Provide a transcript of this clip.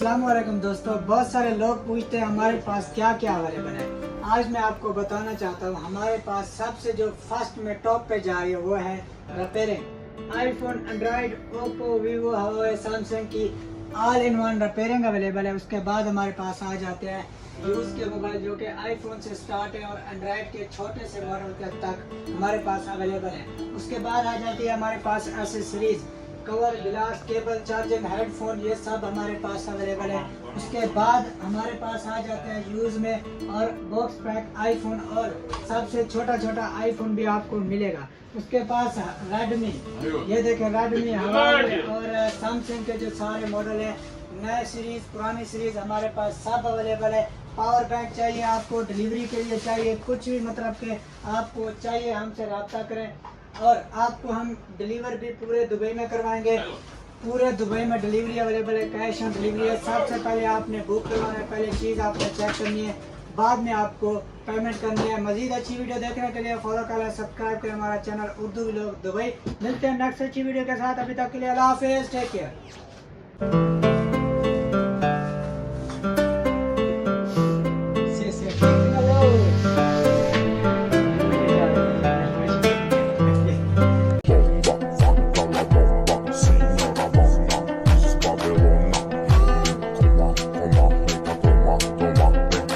अस्सलामुअलैकुम दोस्तों, बहुत सारे लोग पूछते हैं हमारे पास क्या क्या अवेलेबल है। आज मैं आपको बताना चाहता हूँ हमारे पास सबसे जो फर्स्ट में टॉप पे जा रही है वो है repairing. IPhone, Android, Oppo, Vivo, Huawei, Samsung की all in one repairing available है। उसके बाद हमारे पास आ जाते हैं यूज़ के मोबाइल जो कि आईफोन से स्टार्ट है और एंड्रॉयड के छोटे से मॉडल के तक हमारे पास अवेलेबल है। उसके बाद आ जाती है हमारे पास एसेसरीज, कवर, गिलास, केबल, चार्जिंग, हेडफोन, ये सब हमारे पास अवेलेबल है। उसके बाद हमारे पास आ जाते हैं यूज़ में और बॉक्स पैक आईफोन, और सबसे छोटा छोटा आईफोन भी आपको मिलेगा। उसके पास रेडमी, ये देखें रेडमी, हवावे और सैमसंग के जो सारे मॉडल हैं, नए सीरीज पुरानी सीरीज हमारे पास सब अवेलेबल है। पावर बैंक चाहिए आपको, डिलीवरी के लिए चाहिए, कुछ भी मतलब के आपको चाहिए हमसे रब्ता करें और आपको हम डिलीवर भी पूरे दुबई में करवाएंगे। पूरे दुबई में डिलीवरी अवेलेबल है, कैश ऑन डिलीवरी है। सबसे पहले आपने बुक करवाना है, पहले चीज़ आपने चेक करनी है, बाद में आपको पेमेंट करनी है। मजीद अच्छी वीडियो देखने के लिए फॉलो करें, सब्सक्राइब करें हमारा चैनल उर्दू व्लॉग दुबई। मिलते हैं नेक्स्ट अच्छी वीडियो के साथ। अभी तक के लिए अल्लाह हाफिज़, टेक केयर।